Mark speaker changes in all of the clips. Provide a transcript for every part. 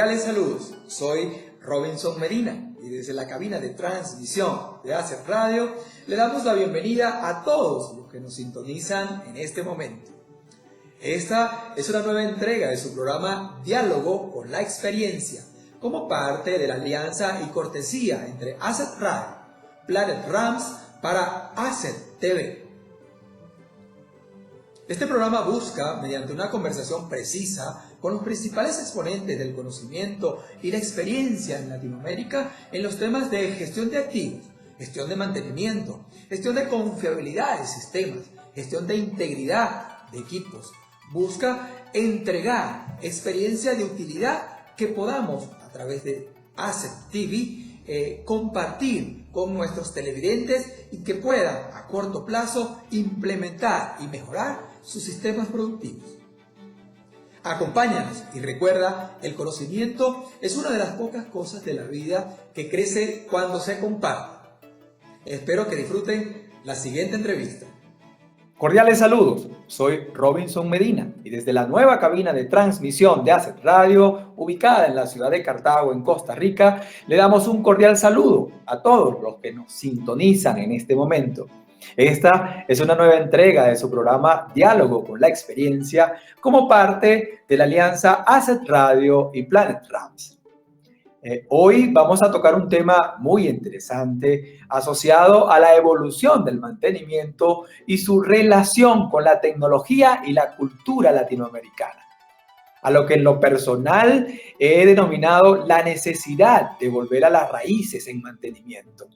Speaker 1: Cordiales saludos, soy Robinson Medina y desde la cabina de transmisión de Asset Radio le damos la bienvenida a todos los que nos sintonizan en este momento. Esta es una nueva entrega de su programa Diálogo con la Experiencia, como parte de la alianza y cortesía entre Asset Radio, Planet Rams para Asset TV. Este programa busca, mediante una conversación precisa con los principales exponentes del conocimiento y la experiencia en Latinoamérica en los temas de gestión de activos, gestión de mantenimiento, gestión de confiabilidad de sistemas, gestión de integridad de equipos. Busca entregar experiencia de utilidad que podamos, a través de Asset TV, compartir con nuestros televidentes y que puedan a corto plazo implementar y mejorar sus sistemas productivos. Acompáñanos y recuerda, el conocimiento es una de las pocas cosas de la vida que crece cuando se comparte. Espero que disfruten la siguiente entrevista.
Speaker 2: Cordiales saludos, soy Robinson Medina y desde la nueva cabina de transmisión de Asset Radio, ubicada en la ciudad de Cartago, en Costa Rica, le damos un cordial saludo a todos los que nos sintonizan en este momento. Esta es una nueva entrega de su programa Diálogo con la Experiencia como parte de la alianza Asset Radio y Planet Rams. Hoy vamos a tocar un tema muy interesante asociado a la evolución del mantenimiento y su relación con la tecnología y la cultura latinoamericana, a lo que en lo personal he denominado la necesidad de volver a las raíces en mantenimiento.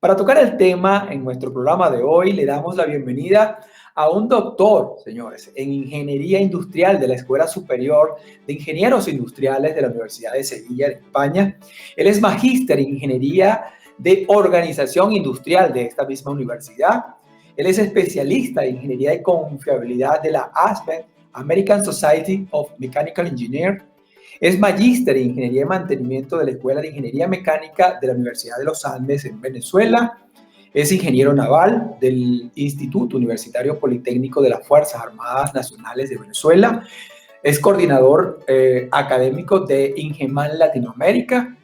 Speaker 2: Para tocar el tema en nuestro programa de hoy le damos la bienvenida a un doctor, señores, en Ingeniería Industrial de la Escuela Superior de Ingenieros Industriales de la Universidad de Sevilla, de España. Él es magíster en Ingeniería de Organización Industrial de esta misma universidad. Él es especialista en Ingeniería de Confiabilidad de la ASME, American Society of Mechanical Engineers. Es magíster en Ingeniería de Mantenimiento de la Escuela de Ingeniería Mecánica de la Universidad de los Andes en Venezuela. Es ingeniero naval del Instituto Universitario Politécnico de las Fuerzas Armadas Nacionales de Venezuela. Es coordinador académico de Ingeman Latinoamérica.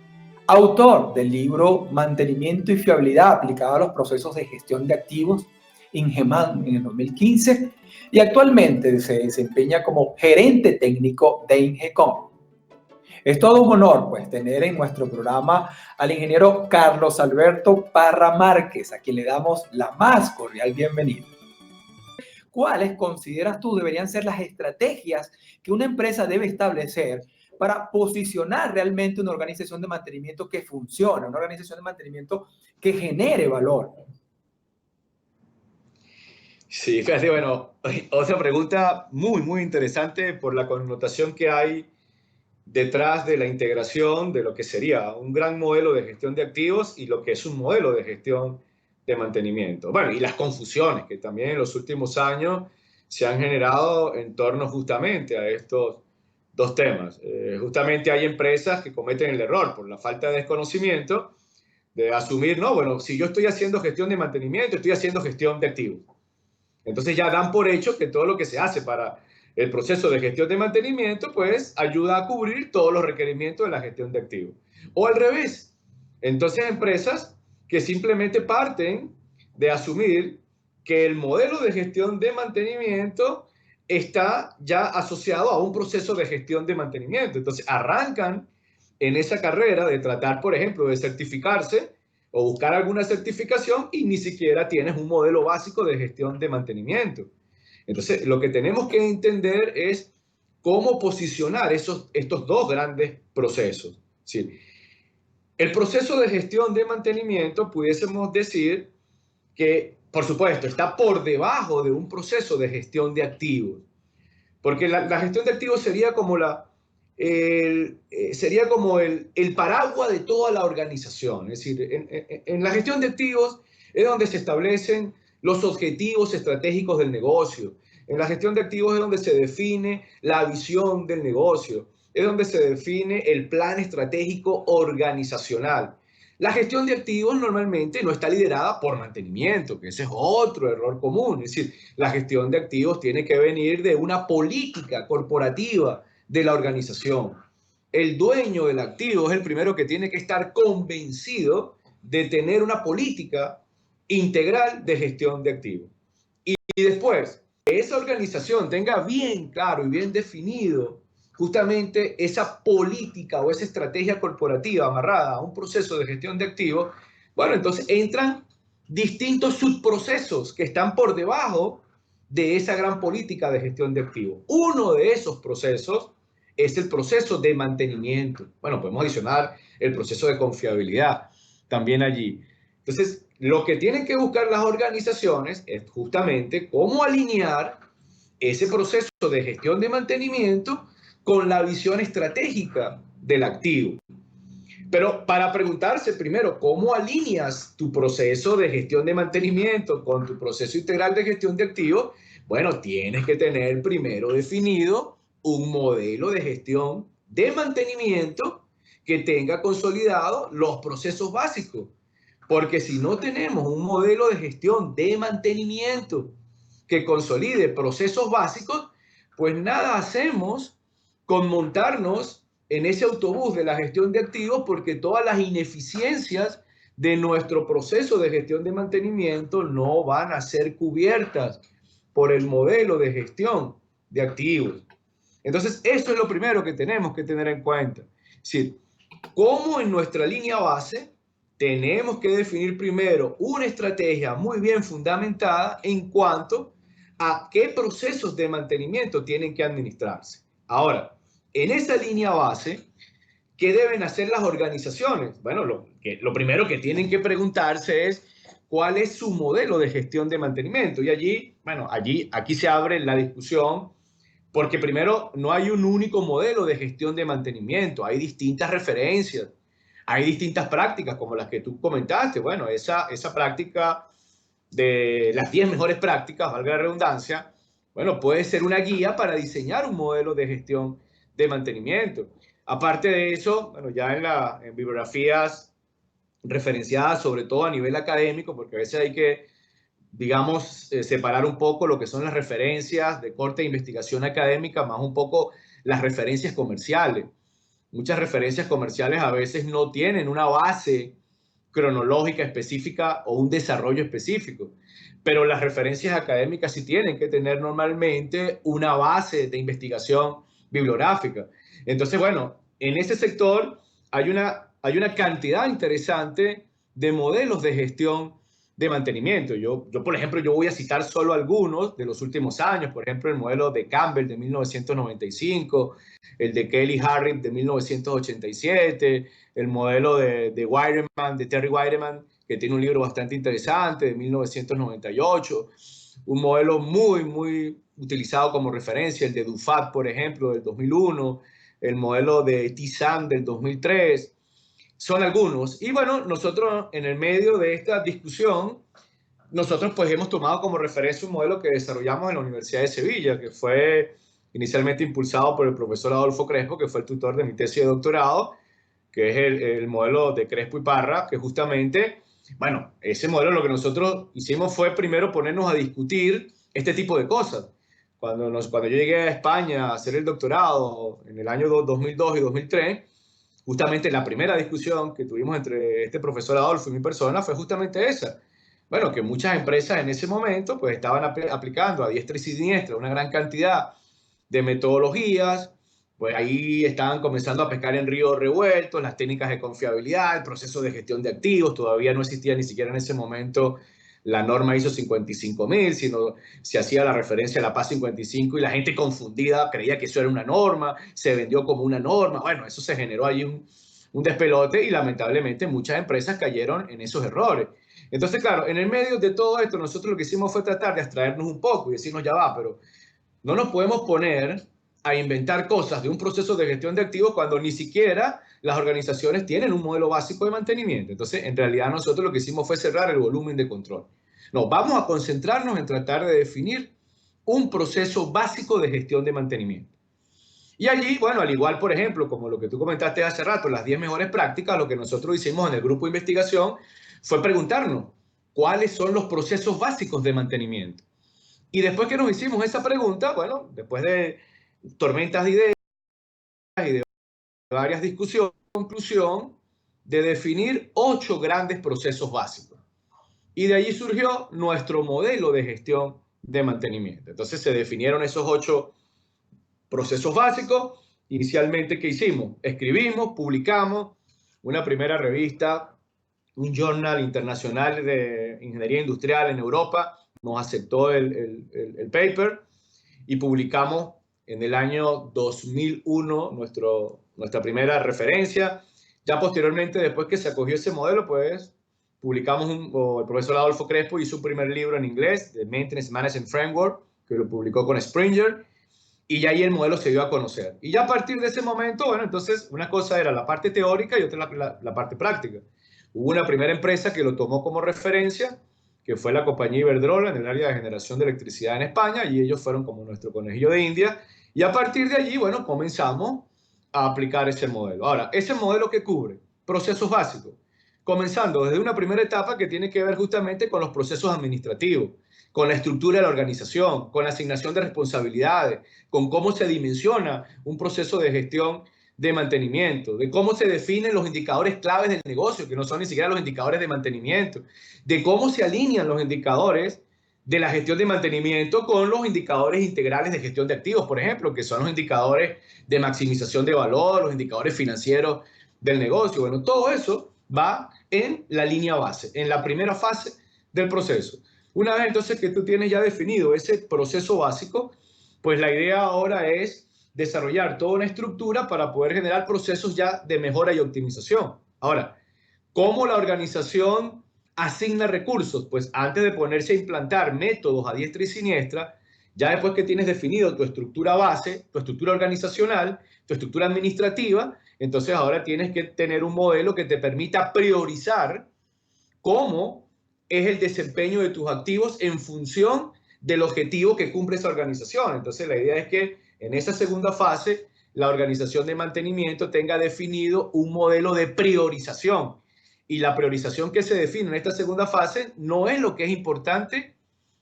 Speaker 2: Autor del libro Mantenimiento y Fiabilidad aplicado a los procesos de gestión de activos, Ingeman, en el 2015. Y actualmente se desempeña como gerente técnico de Ingecom. Es todo un honor, pues, tener en nuestro programa al ingeniero Carlos Alberto Parra Márquez, a quien le damos la más cordial bienvenida. ¿Cuáles consideras tú deberían ser las estrategias que una empresa debe establecer para posicionar realmente una organización de mantenimiento que funcione, una organización de mantenimiento que genere valor?
Speaker 3: Sí, fíjate, bueno, otra pregunta muy interesante por la connotación que hay detrás de la integración de lo que sería un gran modelo de gestión de activos y lo que es un modelo de gestión de mantenimiento. Bueno, y las confusiones que también en los últimos años se han generado en torno justamente a estos dos temas. Justamente hay empresas que cometen el error por la falta de desconocimiento de asumir, no, bueno, si yo estoy haciendo gestión de mantenimiento, estoy haciendo gestión de activos. Entonces ya dan por hecho que todo lo que se hace para el proceso de gestión de mantenimiento, pues ayuda a cubrir todos los requerimientos de la gestión de activos. O al revés. Entonces empresas que simplemente parten de asumir que el modelo de gestión de mantenimiento está ya asociado a un proceso de gestión de mantenimiento. Entonces arrancan en esa carrera de tratar, por ejemplo, de certificarse o buscar alguna certificación y ni siquiera tienes un modelo básico de gestión de mantenimiento. Entonces, lo que tenemos que entender es cómo posicionar estos dos grandes procesos. ¿Sí? El proceso de gestión de mantenimiento, pudiésemos decir que, por supuesto, está por debajo de un proceso de gestión de activos. Porque la gestión de activos sería como el paraguas de toda la organización. Es decir, en la gestión de activos es donde se establecen los objetivos estratégicos del negocio. En la gestión de activos es donde se define la visión del negocio, es donde se define el plan estratégico organizacional. La gestión de activos normalmente no está liderada por mantenimiento, que ese es otro error común. Es decir, la gestión de activos tiene que venir de una política corporativa de la organización. el dueño del activo es el primero que tiene que estar convencido de tener una política integral de gestión de activos. Y después, que esa organización tenga bien claro y bien definido justamente esa política o esa estrategia corporativa amarrada a un proceso de gestión de activos, bueno, entonces entran distintos subprocesos que están por debajo de esa gran política de gestión de activos. Uno de esos procesos es el proceso de mantenimiento. Bueno, podemos adicionar el proceso de confiabilidad también allí. Entonces, lo que tienen que buscar las organizaciones es justamente cómo alinear ese proceso de gestión de mantenimiento con la visión estratégica del activo. Pero para preguntarse primero, ¿cómo alineas tu proceso de gestión de mantenimiento con tu proceso integral de gestión de activos? Bueno, tienes que tener primero definido un modelo de gestión de mantenimiento que tenga consolidado los procesos básicos. Porque si no tenemos un modelo de gestión de mantenimiento que consolide procesos básicos, pues nada hacemos con montarnos en ese autobús de la gestión de activos, porque todas las ineficiencias de nuestro proceso de gestión de mantenimiento no van a ser cubiertas por el modelo de gestión de activos. Entonces, eso es lo primero que tenemos que tener en cuenta. Es decir, cómo en nuestra línea base tenemos que definir primero una estrategia muy bien fundamentada en cuanto a qué procesos de mantenimiento tienen que administrarse. Ahora, en esa línea base, ¿qué deben hacer las organizaciones? Bueno, lo primero que tienen que preguntarse es cuál es su modelo de gestión de mantenimiento. Y allí, bueno, aquí se abre la discusión, porque primero no hay un único modelo de gestión de mantenimiento, hay distintas referencias, hay distintas prácticas como las que tú comentaste. Bueno, esa práctica de las 10 mejores prácticas, valga la redundancia, bueno, puede ser una guía para diseñar un modelo de gestión de mantenimiento. Aparte de eso, bueno, ya en bibliografías referenciadas, sobre todo a nivel académico, porque a veces hay que, digamos, separar un poco lo que son las referencias de corte de investigación académica, más un poco las referencias comerciales. Muchas referencias comerciales a veces no tienen una base cronológica específica o un desarrollo específico, pero las referencias académicas sí tienen que tener normalmente una base de investigación bibliográfica. Entonces, bueno, en ese sector hay una cantidad interesante de modelos de gestión de mantenimiento. Por ejemplo, yo voy a citar solo algunos de los últimos años, por ejemplo, el modelo de Campbell de 1995, el de Kelly Harris de 1987, el modelo de Wireman, de Terry Wireman, que tiene un libro bastante interesante de 1998, un modelo muy utilizado como referencia, el de Dufat, por ejemplo, del 2001, el modelo de Tizan del 2003, son algunos. Y bueno, nosotros en el medio de esta discusión, nosotros pues hemos tomado como referencia un modelo que desarrollamos en la Universidad de Sevilla, que fue inicialmente impulsado por el profesor Adolfo Crespo, que fue el tutor de mi tesis de doctorado, que es el modelo de Crespo y Parra, que justamente, bueno, ese modelo lo que nosotros hicimos fue primero ponernos a discutir este tipo de cosas. Cuando yo llegué a España a hacer el doctorado en el año 2002 y 2003, justamente la primera discusión que tuvimos entre este profesor Adolfo y mi persona fue justamente esa. Bueno, que muchas empresas en ese momento pues estaban aplicando a diestra y siniestra una gran cantidad de metodologías, pues ahí estaban comenzando a pescar en ríos revueltos, las técnicas de confiabilidad, el proceso de gestión de activos, todavía no existía ni siquiera en ese momento la norma ISO 55000, sino se hacía la referencia a la PAS 55 y la gente confundida creía que eso era una norma, se vendió como una norma. Bueno, eso se generó ahí un despelote y lamentablemente muchas empresas cayeron en esos errores. Entonces, claro, en el medio de todo esto, nosotros lo que hicimos fue tratar de abstraernos un poco y decirnos, ya va, pero no nos podemos poner a inventar cosas de un proceso de gestión de activos cuando ni siquiera las organizaciones tienen un modelo básico de mantenimiento. Entonces, en realidad nosotros lo que hicimos fue cerrar el volumen de control. No, vamos a concentrarnos en tratar de definir un proceso básico de gestión de mantenimiento. Y allí, bueno, al igual, por ejemplo, como lo que tú comentaste hace rato, las 10 mejores prácticas, lo que nosotros hicimos en el grupo de investigación fue preguntarnos cuáles son los procesos básicos de mantenimiento. Y después que nos hicimos esa pregunta, bueno, después de tormentas de ideas y de varias discusiones, conclusión de definir 8 grandes procesos básicos. Y de allí surgió nuestro modelo de gestión de mantenimiento. Entonces se definieron esos 8 procesos básicos. Inicialmente, ¿qué hicimos? Escribimos, publicamos una primera revista, un journal internacional de ingeniería industrial en Europa, nos aceptó el paper y publicamos en el año 2001 nuestra primera referencia. Ya posteriormente, después que se acogió ese modelo, pues publicamos, el profesor Adolfo Crespo hizo un primer libro en inglés, de Maintenance Management Framework, que lo publicó con Springer, y ya ahí el modelo se dio a conocer. Y ya a partir de ese momento, bueno, entonces una cosa era la parte teórica y otra la parte práctica. Hubo una primera empresa que lo tomó como referencia, que fue la compañía Iberdrola en el área de generación de electricidad en España, y ellos fueron como nuestro conejillo de India. Y a partir de allí, bueno, comenzamos a aplicar ese modelo. Ahora, ese modelo que cubre procesos básicos, comenzando desde una primera etapa que tiene que ver justamente con los procesos administrativos, con la estructura de la organización, con la asignación de responsabilidades, con cómo se dimensiona un proceso de gestión de mantenimiento, de cómo se definen los indicadores claves del negocio, que no son ni siquiera los indicadores de mantenimiento, de cómo se alinean los indicadores de la gestión de mantenimiento con los indicadores integrales de gestión de activos, por ejemplo, que son los indicadores de maximización de valor, los indicadores financieros del negocio. Bueno, todo eso va en la línea base, en la primera fase del proceso. Una vez entonces que tú tienes ya definido ese proceso básico, pues la idea ahora es desarrollar toda una estructura para poder generar procesos ya de mejora y optimización. Ahora, ¿cómo la organización asigna recursos? Pues antes de ponerse a implantar métodos a diestra y siniestra, ya después que tienes definido tu estructura base, tu estructura organizacional, tu estructura administrativa, entonces ahora tienes que tener un modelo que te permita priorizar cómo es el desempeño de tus activos en función del objetivo que cumple esa organización. Entonces la idea es que en esa segunda fase la organización de mantenimiento tenga definido un modelo de priorización. Y la priorización que se define en esta segunda fase no es lo que es importante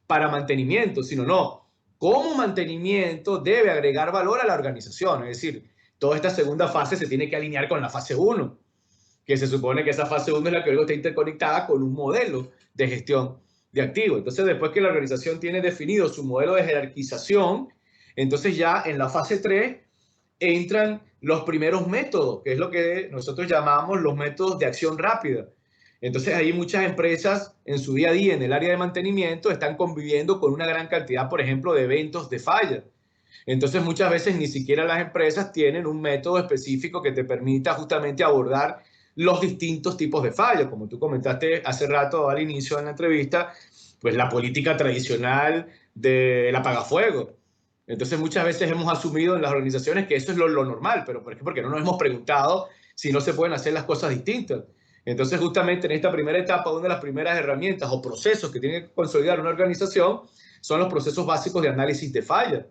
Speaker 3: para mantenimiento, sino no, cómo mantenimiento debe agregar valor a la organización. Es decir, toda esta segunda fase se tiene que alinear con la fase 1, que se supone que esa fase 1 es la que luego está interconectada con un modelo de gestión de activos. Entonces, después que la organización tiene definido su modelo de jerarquización, entonces ya en la fase 3 entran los primeros métodos, que es lo que nosotros llamamos los métodos de acción rápida. Entonces, ahí muchas empresas en su día a día en el área de mantenimiento están conviviendo con una gran cantidad, por ejemplo, de eventos de falla. Entonces, muchas veces ni siquiera las empresas tienen un método específico que te permita justamente abordar los distintos tipos de fallos. Como tú comentaste hace rato al inicio de la entrevista, pues la política tradicional del apagafuego. Entonces muchas veces hemos asumido en las organizaciones que eso es lo normal, pero ¿por qué? Porque no nos hemos preguntado si no se pueden hacer las cosas distintas. Entonces justamente en esta primera etapa, una de las primeras herramientas o procesos que tiene que consolidar una organización son los procesos básicos de análisis de falla.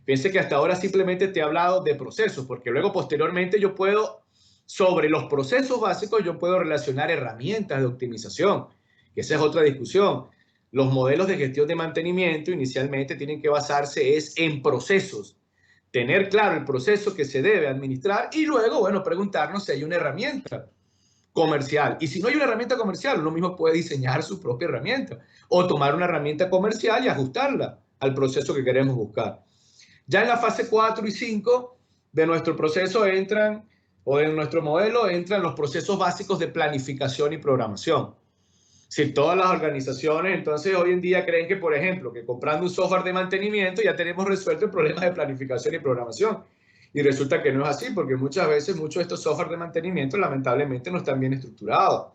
Speaker 3: Piense que hasta ahora simplemente te he hablado de procesos, porque luego posteriormente yo puedo, sobre los procesos básicos, yo puedo relacionar herramientas de optimización, que esa es otra discusión. Los modelos de gestión de mantenimiento inicialmente tienen que basarse en procesos, tener claro el proceso que se debe administrar y luego, bueno, preguntarnos si hay una herramienta comercial. Y si no hay una herramienta comercial, uno mismo puede diseñar su propia herramienta o tomar una herramienta comercial y ajustarla al proceso que queremos buscar. Ya en la fase 4 y 5 de nuestro proceso entran, o de nuestro modelo, entran los procesos básicos de planificación y programación. Si todas las organizaciones entonces hoy en día creen que, por ejemplo, que comprando un software de mantenimiento ya tenemos resuelto el problema de planificación y programación. Y resulta que no es así, porque muchas veces muchos de estos software de mantenimiento lamentablemente no están bien estructurados.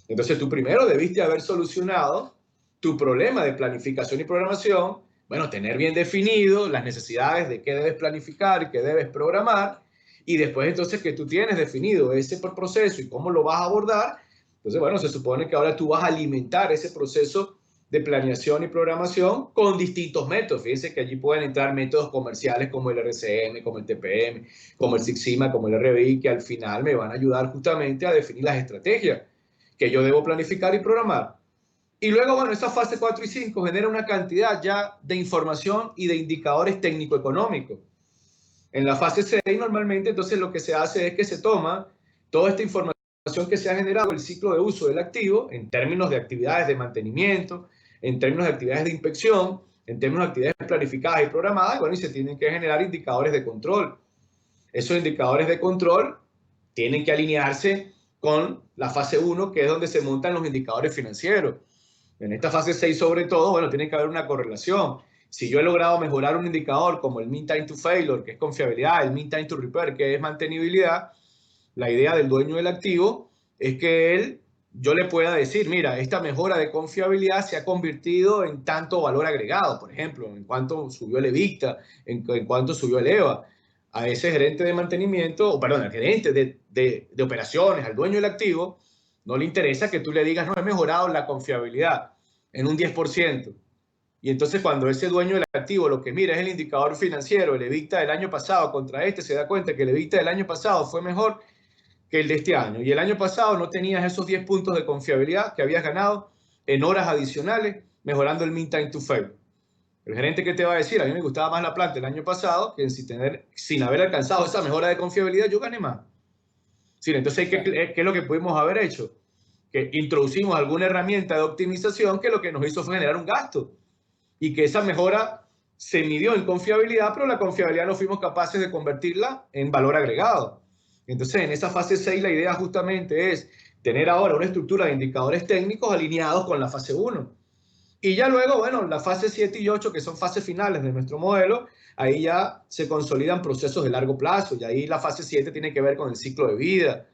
Speaker 3: Entonces tú primero debiste haber solucionado tu problema de planificación y programación, bueno, tener bien definido las necesidades de qué debes planificar y qué debes programar, y después entonces que tú tienes definido ese proceso y cómo lo vas a abordar, entonces, bueno, se supone que ahora tú vas a alimentar ese proceso de planeación y programación con distintos métodos. Fíjense que allí pueden entrar métodos comerciales como el RCM, como el TPM, como el Six Sigma, como el RBI, que al final me van a ayudar justamente a definir las estrategias que yo debo planificar y programar. Y luego, bueno, esa fase 4 y 5 genera una cantidad ya de información y de indicadores técnico-económicos. En la fase 6 normalmente entonces lo que se hace es que se toma toda esta información que se ha generado el ciclo de uso del activo en términos de actividades de mantenimiento, en términos de actividades de inspección, en términos de actividades planificadas y programadas, y bueno, y se tienen que generar indicadores de control. Esos indicadores de control tienen que alinearse con la fase 1, que es donde se montan los indicadores financieros. En esta fase 6 sobre todo, bueno, tiene que haber una correlación. Si yo he logrado mejorar un indicador como el mean time to failure, que es confiabilidad, el mean time to repair, que es mantenibilidad, la idea del dueño del activo es que yo le pueda decir, mira, esta mejora de confiabilidad se ha convertido en tanto valor agregado, por ejemplo, en cuánto subió el EBITDA, en cuánto subió el EVA. A ese gerente de mantenimiento, o perdón, al gerente de operaciones, al dueño del activo, no le interesa que tú le digas, no, he mejorado la confiabilidad en un 10%. Y entonces cuando ese dueño del activo lo que mira es el indicador financiero, el EBITDA del año pasado contra este, se da cuenta que el EBITDA del año pasado fue mejor que el de este año. Y el año pasado no tenías esos 10 puntos de confiabilidad que habías ganado en horas adicionales, mejorando el mean time to fail. El gerente que te va a decir, a mí me gustaba más la planta el año pasado, que sin haber alcanzado esa mejora de confiabilidad, yo gané más. Sí, entonces, ¿qué es lo que pudimos haber hecho? Que introducimos alguna herramienta de optimización que lo que nos hizo fue generar un gasto y que esa mejora se midió en confiabilidad, pero la confiabilidad no fuimos capaces de convertirla en valor agregado. Entonces, en esa fase 6, la idea justamente es tener ahora una estructura de indicadores técnicos alineados con la fase 1. Y ya luego, bueno, la fase 7 y 8, que son fases finales de nuestro modelo, ahí ya se consolidan procesos de largo plazo, y ahí la fase 7 tiene que ver con el ciclo de vida.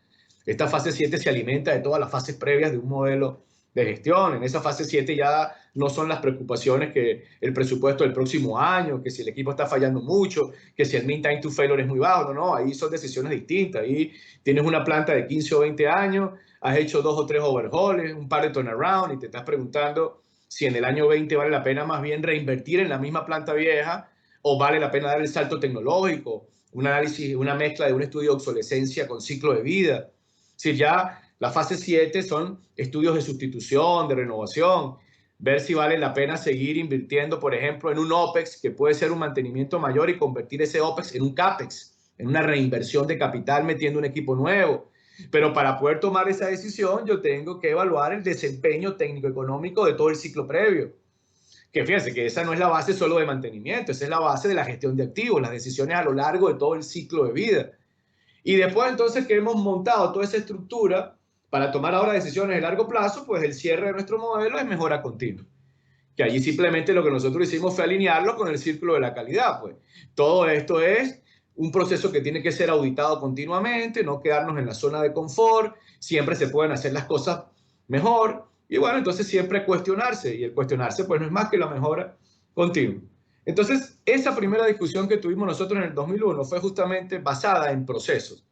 Speaker 3: Esta fase 7 se alimenta de todas las fases previas de un modelo de gestión. En esa fase 7 ya no son las preocupaciones que el presupuesto del próximo año, que si el equipo está fallando mucho, que si el mean time to failure es muy bajo. No, no, ahí son decisiones distintas. Ahí tienes una planta de 15 o 20 años, has hecho 2 o 3 overhauls, un par de turnaround y te estás preguntando si en el año 20 vale la pena más bien reinvertir en la misma planta vieja o vale la pena dar el salto tecnológico, un análisis, una mezcla de un estudio de obsolescencia con ciclo de vida. Si ya la fase 7 son estudios de sustitución, de renovación, ver si vale la pena seguir invirtiendo, por ejemplo, en un OPEX, que puede ser un mantenimiento mayor, y convertir ese OPEX en un CAPEX, en una reinversión de capital metiendo un equipo nuevo. Pero para poder tomar esa decisión, yo tengo que evaluar el desempeño técnico-económico de todo el ciclo previo. Que fíjense que esa no es la base solo de mantenimiento, esa es la base de la gestión de activos, las decisiones a lo largo de todo el ciclo de vida. Y después entonces que hemos montado toda esa estructura para tomar ahora decisiones de largo plazo, pues el cierre de nuestro modelo es mejora continua. Que allí simplemente lo que nosotros hicimos fue alinearlo con el círculo de la calidad. Pues todo esto es un proceso que tiene que ser auditado continuamente, no quedarnos en la zona de confort, siempre se pueden hacer las cosas mejor y bueno, entonces siempre cuestionarse, y el cuestionarse pues no es más que la mejora continua. Entonces, esa primera discusión que tuvimos nosotros en el 2001 fue justamente basada en procesos.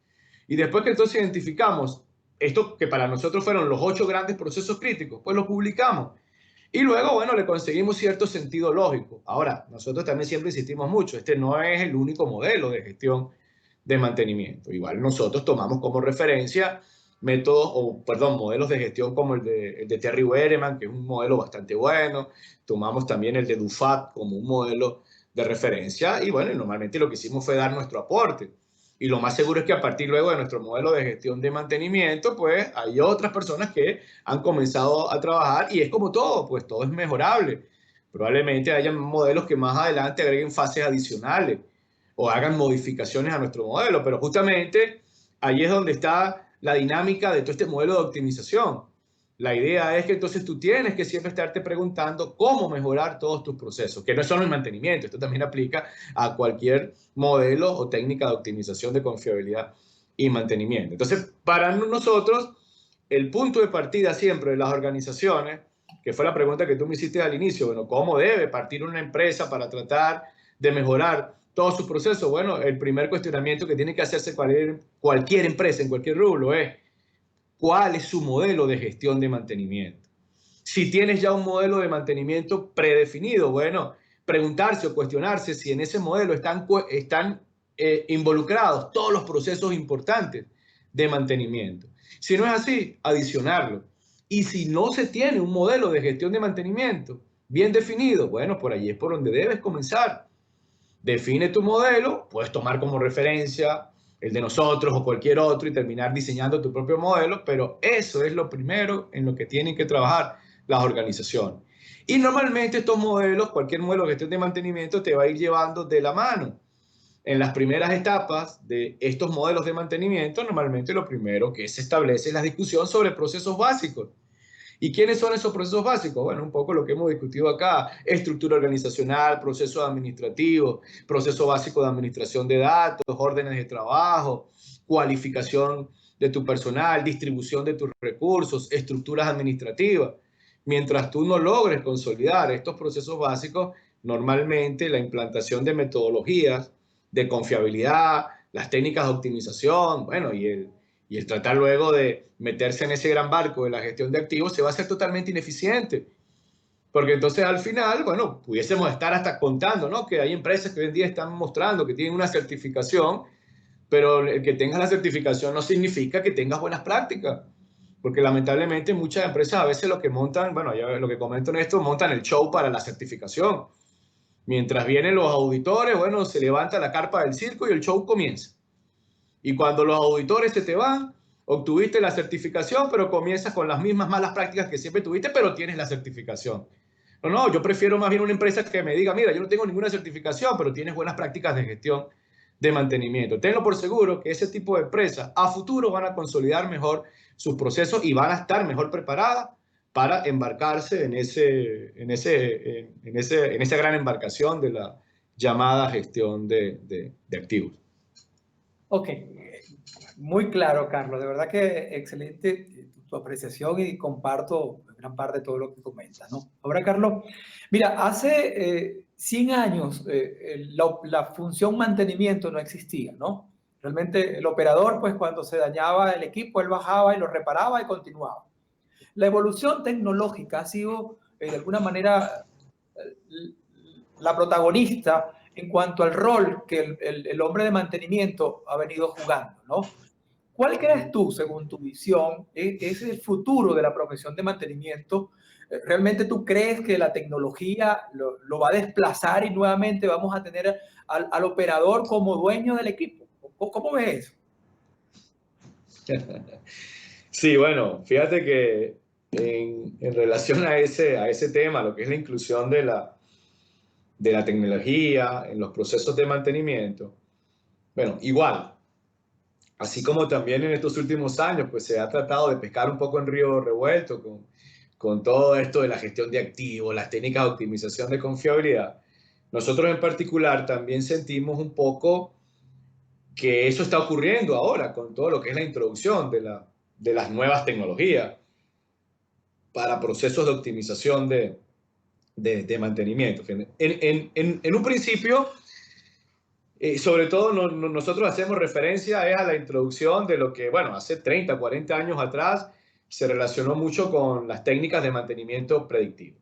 Speaker 3: Y después que entonces identificamos esto que para nosotros fueron los 8 grandes procesos críticos, pues los publicamos. Y luego, bueno, le conseguimos cierto sentido lógico. Ahora, nosotros también siempre insistimos mucho, este no es el único modelo de gestión de mantenimiento. Igual nosotros tomamos como referencia métodos, o perdón, modelos de gestión como el de Terry Wereman, que es un modelo bastante bueno. Tomamos también el de Dufat como un modelo de referencia. Y bueno, normalmente lo que hicimos fue dar nuestro aporte. Y lo más seguro es que a partir luego de nuestro modelo de gestión de mantenimiento, pues hay otras personas que han comenzado a trabajar y es como todo, pues todo es mejorable. Probablemente hayan modelos que más adelante agreguen fases adicionales o hagan modificaciones a nuestro modelo, pero justamente ahí es donde está la dinámica de todo este modelo de optimización. La idea es que entonces tú tienes que siempre estarte preguntando cómo mejorar todos tus procesos, que no es solo el mantenimiento, esto también aplica a cualquier modelo o técnica de optimización de confiabilidad y mantenimiento. Entonces, para nosotros, el punto de partida siempre de las organizaciones, que fue la pregunta que tú me hiciste al inicio, bueno, ¿cómo debe partir una empresa para tratar de mejorar todos sus procesos? Bueno, el primer cuestionamiento que tiene que hacerse cualquier empresa en cualquier rubro es ¿cuál es su modelo de gestión de mantenimiento? Si tienes ya un modelo de mantenimiento predefinido, bueno, preguntarse o cuestionarse si en ese modelo están involucrados todos los procesos importantes de mantenimiento. Si no es así, adicionarlo. Y si no se tiene un modelo de gestión de mantenimiento bien definido, bueno, por allí es por donde debes comenzar. define tu modelo, puedes tomar como referencia el de nosotros o cualquier otro y terminar diseñando tu propio modelo, pero eso es lo primero en lo que tienen que trabajar las organizaciones. Y normalmente estos modelos, cualquier modelo de gestión de mantenimiento te va a ir llevando de la mano. En las primeras etapas de estos modelos de mantenimiento, normalmente lo primero que se establece es la discusión sobre procesos básicos. ¿Y quiénes son esos procesos básicos? Bueno, un poco lo que hemos discutido acá: estructura organizacional, procesos administrativos, proceso básico de administración de datos, órdenes de trabajo, cualificación de tu personal, distribución de tus recursos, estructuras administrativas. Mientras tú no logres consolidar estos procesos básicos, normalmente la implantación de metodologías de confiabilidad, las técnicas de optimización, bueno, y el tratar luego de meterse en ese gran barco de la gestión de activos se va a hacer totalmente ineficiente. Porque entonces al final, bueno, pudiésemos estar hasta contando, ¿no? Que hay empresas que hoy en día están mostrando que tienen una certificación, pero el que tengas la certificación no significa que tengas buenas prácticas. Porque lamentablemente muchas empresas a veces lo que montan, bueno, ya lo que comento en esto, montan el show para la certificación. Mientras vienen los auditores, bueno, se levanta la carpa del circo y el show comienza. Y cuando los auditores se te van, obtuviste la certificación, pero comienzas con las mismas malas prácticas que siempre tuviste, pero tienes la certificación. No, no, yo prefiero más bien una empresa que me diga: mira, yo no tengo ninguna certificación, pero tienes buenas prácticas de gestión de mantenimiento. Tenlo por seguro que ese tipo de empresas a futuro van a consolidar mejor sus procesos y van a estar mejor preparadas para embarcarse en esa gran embarcación de la llamada gestión de activos.
Speaker 2: Ok, muy claro, Carlos. De verdad que excelente tu apreciación y comparto gran parte de todo lo que comentas, ¿no? Ahora, Carlos, mira, hace 100 años la función mantenimiento no existía, ¿no? Realmente el operador, pues cuando se dañaba el equipo, él bajaba y lo reparaba y continuaba. La evolución tecnológica ha sido, de alguna manera, la protagonista en cuanto al rol que el hombre de mantenimiento ha venido jugando, ¿no? ¿Cuál crees tú, según tu visión, es el futuro de la profesión de mantenimiento? ¿Realmente tú crees que la tecnología lo va a desplazar y nuevamente vamos a tener al operador como dueño del equipo? ¿Cómo ves eso?
Speaker 3: Sí, bueno, fíjate que en relación a ese tema, lo que es la inclusión de la tecnología en los procesos de mantenimiento, bueno, igual, así como también en estos últimos años, pues se ha tratado de pescar un poco en río revuelto con todo esto de la gestión de activos, las técnicas de optimización de confiabilidad. Nosotros en particular también sentimos un poco que eso está ocurriendo ahora con todo lo que es la introducción de las nuevas tecnologías para procesos de optimización de mantenimiento. En un principio, sobre todo nosotros hacemos referencia a la introducción de lo que, bueno, hace 30, 40 años atrás se relacionó mucho con las técnicas de mantenimiento predictivo.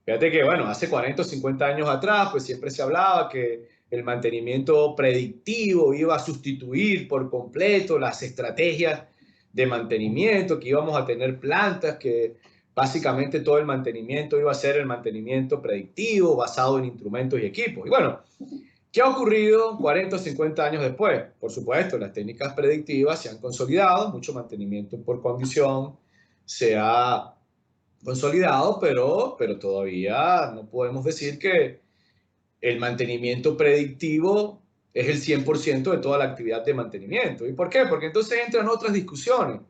Speaker 3: Fíjate que, bueno, hace 40 o 50 años atrás, pues siempre se hablaba que el mantenimiento predictivo iba a sustituir por completo las estrategias de mantenimiento, que íbamos a tener plantas que básicamente todo el mantenimiento iba a ser el mantenimiento predictivo basado en instrumentos y equipos. Y bueno, ¿qué ha ocurrido 40 o 50 años después? Por supuesto, las técnicas predictivas se han consolidado, mucho mantenimiento por condición se ha consolidado, pero todavía no podemos decir que el mantenimiento predictivo es el 100% de toda la actividad de mantenimiento. ¿Y por qué? Porque entonces entran otras discusiones.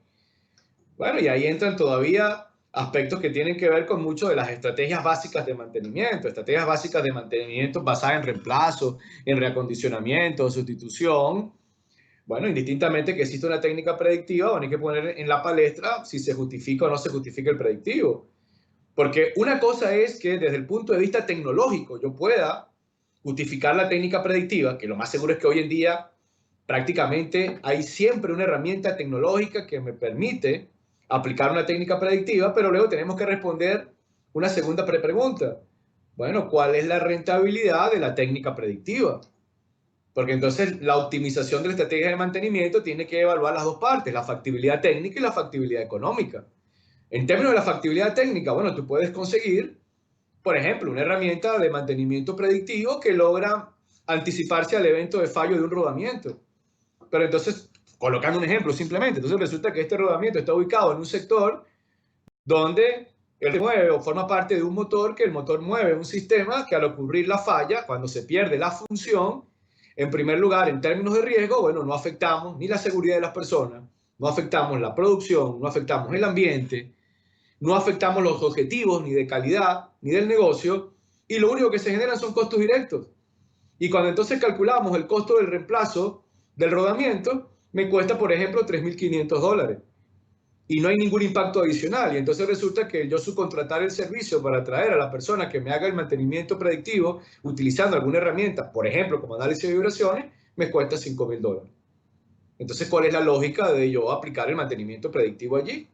Speaker 3: Bueno, y ahí entran todavía aspectos que tienen que ver con mucho de las estrategias básicas de mantenimiento, estrategias básicas de mantenimiento basadas en reemplazo, en reacondicionamiento, sustitución. Bueno, indistintamente que exista una técnica predictiva, bueno, hay que poner en la palestra si se justifica o no se justifica el predictivo. Porque una cosa es que desde el punto de vista tecnológico yo pueda justificar la técnica predictiva, que lo más seguro es que hoy en día prácticamente hay siempre una herramienta tecnológica que me permite aplicar una técnica predictiva, pero luego tenemos que responder una segunda pregunta. Bueno, ¿cuál es la rentabilidad de la técnica predictiva? Porque entonces la optimización de la estrategia de mantenimiento tiene que evaluar las dos partes, la factibilidad técnica y la factibilidad económica. En términos de la factibilidad técnica, bueno, tú puedes conseguir, por ejemplo, una herramienta de mantenimiento predictivo que logra anticiparse al evento de fallo de un rodamiento. Pero entonces, colocando un ejemplo simplemente, entonces resulta que este rodamiento está ubicado en un sector donde él mueve o forma parte de un motor, que el motor mueve un sistema que al ocurrir la falla, cuando se pierde la función, en primer lugar, en términos de riesgo, bueno, no afectamos ni la seguridad de las personas, no afectamos la producción, no afectamos el ambiente, no afectamos los objetivos ni de calidad ni del negocio, y lo único que se generan son costos directos. Y cuando entonces calculamos el costo del reemplazo del rodamiento, me cuesta, por ejemplo, $3.500. Y no hay ningún impacto adicional. Y entonces resulta que yo subcontratar el servicio para traer a la persona que me haga el mantenimiento predictivo utilizando alguna herramienta, por ejemplo, como análisis de vibraciones, me cuesta $5.000. Entonces, ¿cuál es la lógica de yo aplicar el mantenimiento predictivo allí?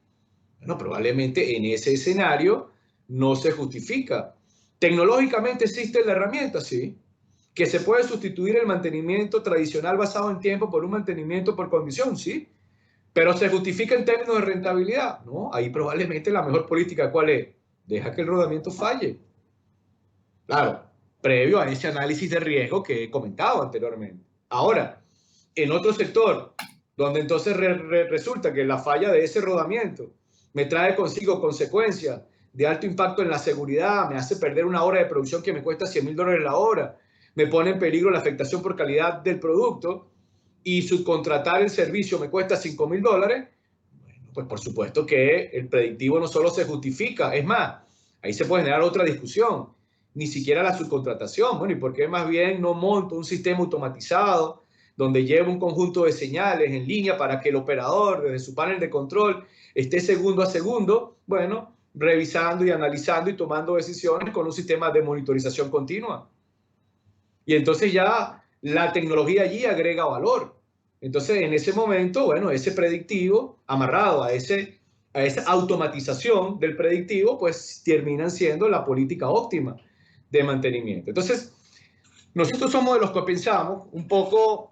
Speaker 3: Bueno, probablemente en ese escenario no se justifica. Tecnológicamente existe la herramienta, sí, que se puede sustituir el mantenimiento tradicional basado en tiempo por un mantenimiento por condición, sí, pero se justifica en términos de rentabilidad, ¿no? Ahí probablemente la mejor política, ¿cuál es? Deja que el rodamiento falle. Claro, previo a ese análisis de riesgo que he comentado anteriormente. Ahora, en otro sector, donde entonces resulta que la falla de ese rodamiento me trae consigo consecuencias de alto impacto en la seguridad, me hace perder una hora de producción que me cuesta $100.000 la hora, me pone en peligro la afectación por calidad del producto, y subcontratar el servicio me cuesta $5.000, bueno, pues por supuesto que el predictivo no solo se justifica, es más, ahí se puede generar otra discusión, ni siquiera la subcontratación. Bueno, ¿y por qué más bien no monto un sistema automatizado donde llevo un conjunto de señales en línea para que el operador desde su panel de control esté segundo a segundo, bueno, revisando y analizando y tomando decisiones con un sistema de monitorización continua? Y entonces ya la tecnología allí agrega valor. Entonces, en ese momento, bueno, ese predictivo amarrado a esa automatización del predictivo, pues terminan siendo la política óptima de mantenimiento. Entonces, nosotros somos de los que pensamos un poco,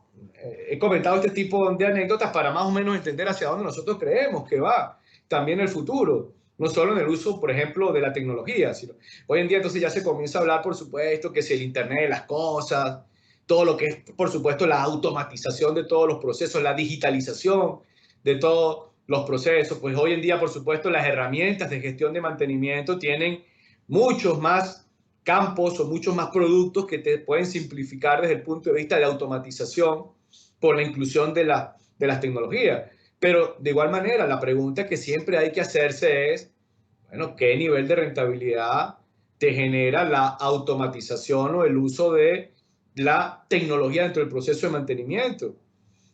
Speaker 3: he comentado este tipo de anécdotas para más o menos entender hacia dónde nosotros creemos que va también el futuro, no solo en el uso, por ejemplo, de la tecnología, sino hoy en día entonces ya se comienza a hablar, por supuesto, que si el Internet de las cosas, todo lo que es, por supuesto, la automatización de todos los procesos, la digitalización de todos los procesos, pues hoy en día, por supuesto, las herramientas de gestión de mantenimiento tienen muchos más campos o muchos más productos que te pueden simplificar desde el punto de vista de automatización por la inclusión de las tecnologías. Pero de igual manera, la pregunta que siempre hay que hacerse es, bueno, ¿qué nivel de rentabilidad te genera la automatización o el uso de la tecnología dentro del proceso de mantenimiento?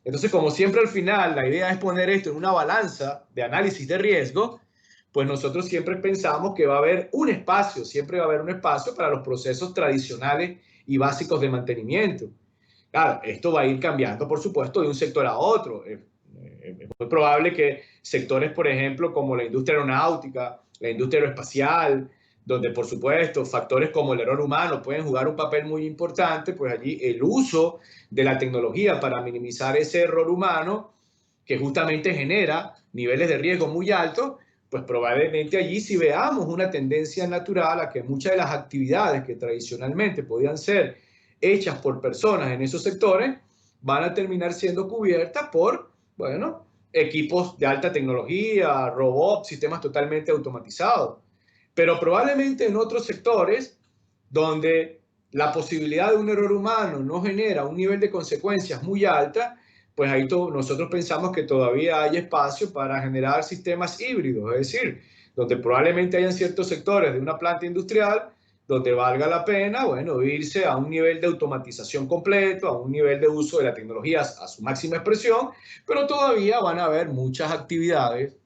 Speaker 3: Entonces, como siempre al final, la idea es poner esto en una balanza de análisis de riesgo, pues nosotros siempre pensamos que va a haber un espacio, siempre va a haber un espacio para los procesos tradicionales y básicos de mantenimiento. Claro, esto va a ir cambiando, por supuesto, de un sector a otro. Es muy probable que sectores, por ejemplo, como la industria aeronáutica, la industria aeroespacial, donde, por supuesto, factores como el error humano pueden jugar un papel muy importante, pues allí el uso de la tecnología para minimizar ese error humano, que justamente genera niveles de riesgo muy altos, pues probablemente allí sí veamos una tendencia natural a que muchas de las actividades que tradicionalmente podían ser hechas por personas en esos sectores van a terminar siendo cubiertas por, bueno, equipos de alta tecnología, robots, sistemas totalmente automatizados. Pero probablemente en otros sectores donde la posibilidad de un error humano no genera un nivel de consecuencias muy alta, pues ahí nosotros pensamos que todavía hay espacio para generar sistemas híbridos, es decir, donde probablemente hayan ciertos sectores de una planta industrial donde valga la pena, bueno, irse a un nivel de automatización completo, a un nivel de uso de la tecnología a su máxima expresión, pero todavía van a haber muchas actividades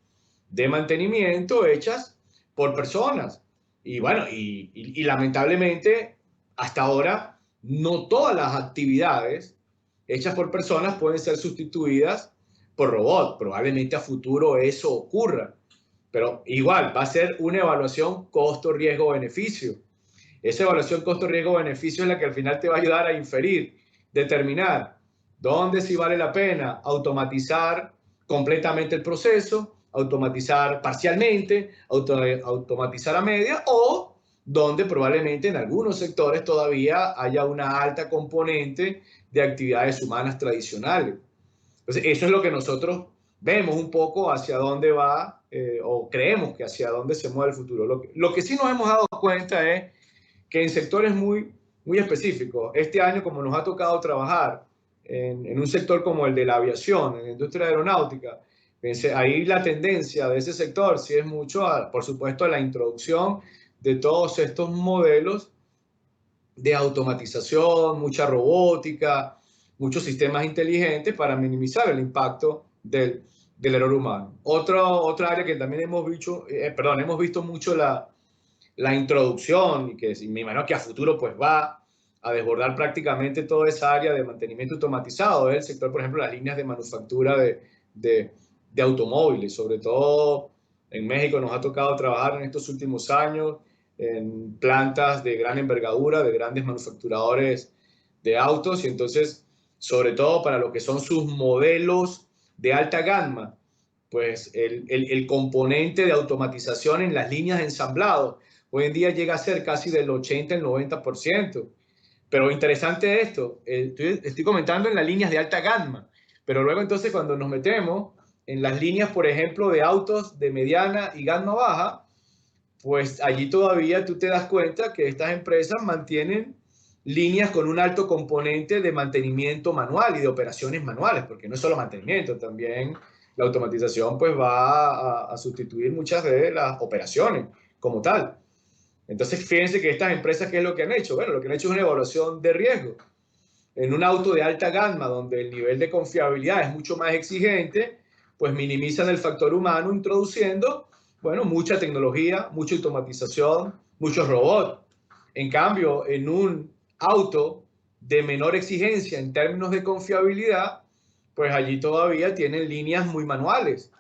Speaker 3: de mantenimiento hechas por personas. Y bueno, y lamentablemente, hasta ahora, no todas las actividades hechas por personas pueden ser sustituidas por robots. Probablemente a futuro eso ocurra, pero igual va a ser una evaluación costo-riesgo-beneficio. Esa evaluación costo-riesgo-beneficio es la que al final te va a ayudar a inferir, determinar dónde sí vale la pena automatizar completamente el proceso, automatizar parcialmente, automatizar a media, o donde probablemente en algunos sectores todavía haya una alta componente de actividades humanas tradicionales. Entonces, eso es lo que nosotros vemos un poco hacia dónde va o creemos que hacia dónde se mueve el futuro. Lo que sí nos hemos dado cuenta es que en sectores muy específicos, este año como nos ha tocado trabajar en un sector como el de la aviación, en la industria aeronáutica, ahí la tendencia de ese sector sí es mucho, por supuesto, a la introducción de todos estos modelos de automatización, mucha robótica, muchos sistemas inteligentes para minimizar el impacto del error humano. Otra área que también hemos visto mucho la introducción y que me imagino que a futuro pues va a desbordar prácticamente toda esa área de mantenimiento automatizado del sector, por ejemplo, las líneas de manufactura de automóviles, sobre todo en México nos ha tocado trabajar en estos últimos años en plantas de gran envergadura, de grandes manufacturadores de autos, y entonces, sobre todo para lo que son sus modelos de alta gama, pues el componente de automatización en las líneas de ensamblado hoy en día llega a ser casi del 80 al 90%. Pero interesante esto, estoy comentando en las líneas de alta gama, pero luego entonces cuando nos metemos en las líneas, por ejemplo, de autos de mediana y gama baja, pues allí todavía tú te das cuenta que estas empresas mantienen líneas con un alto componente de mantenimiento manual y de operaciones manuales, porque no es solo mantenimiento, también la automatización pues va a sustituir muchas de las operaciones como tal. Entonces, fíjense que estas empresas, ¿qué es lo que han hecho? Bueno, lo que han hecho es una evaluación de riesgo. En un auto de alta gama, donde el nivel de confiabilidad es mucho más exigente, pues minimizan el factor humano introduciendo, bueno, mucha tecnología, mucha automatización, muchos robots. En cambio, en un auto de menor exigencia en términos de confiabilidad, pues allí todavía tienen líneas muy manuales,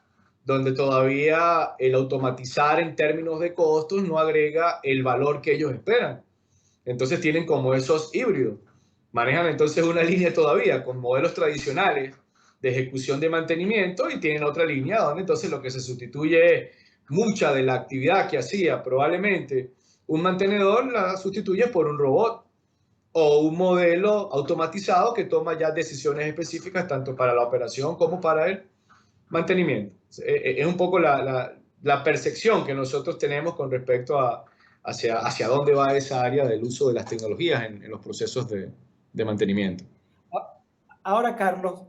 Speaker 3: donde todavía el automatizar en términos de costos no agrega el valor que ellos esperan. Entonces tienen como esos híbridos. Manejan entonces una línea todavía con modelos tradicionales de ejecución de mantenimiento y tienen otra línea donde entonces lo que se sustituye es mucha de la actividad que hacía probablemente un mantenedor, la sustituye por un robot o un modelo automatizado que toma ya decisiones específicas tanto para la operación como para el mantenimiento. Es un poco la percepción que nosotros tenemos con respecto a hacia dónde va esa área del uso de las tecnologías en los procesos de mantenimiento.
Speaker 2: Ahora, Carlos,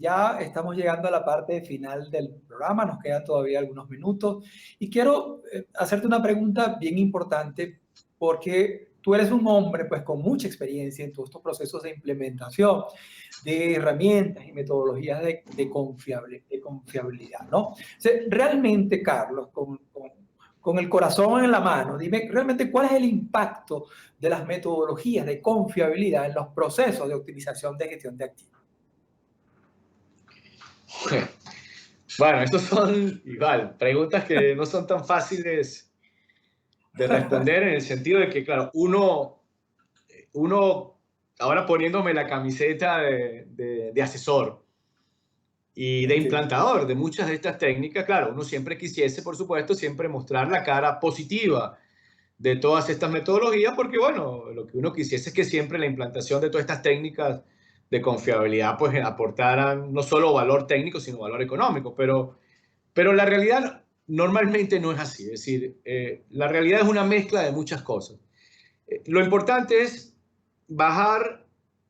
Speaker 2: ya estamos llegando a la parte final del programa, nos quedan todavía algunos minutos y quiero hacerte una pregunta bien importante porque tú eres un hombre pues con mucha experiencia en todos estos procesos de implementación de herramientas y metodologías de confiabilidad, ¿no? O sea, realmente, Carlos, con el corazón en la mano, dime realmente cuál es el impacto de las metodologías de confiabilidad en los procesos de optimización de gestión de activos.
Speaker 3: Bueno, estos son igual preguntas que no son tan fáciles de responder en el sentido de que, claro, uno ahora poniéndome la camiseta de asesor y de implantador de muchas de estas técnicas, claro, uno siempre quisiese, por supuesto, siempre mostrar la cara positiva de todas estas metodologías, porque, bueno, lo que uno quisiese es que siempre la implantación de todas estas técnicas de confiabilidad, pues, aportaran no solo valor técnico, sino valor económico, pero la realidad normalmente no es así, es decir, la realidad es una mezcla de muchas cosas. Lo importante es bajar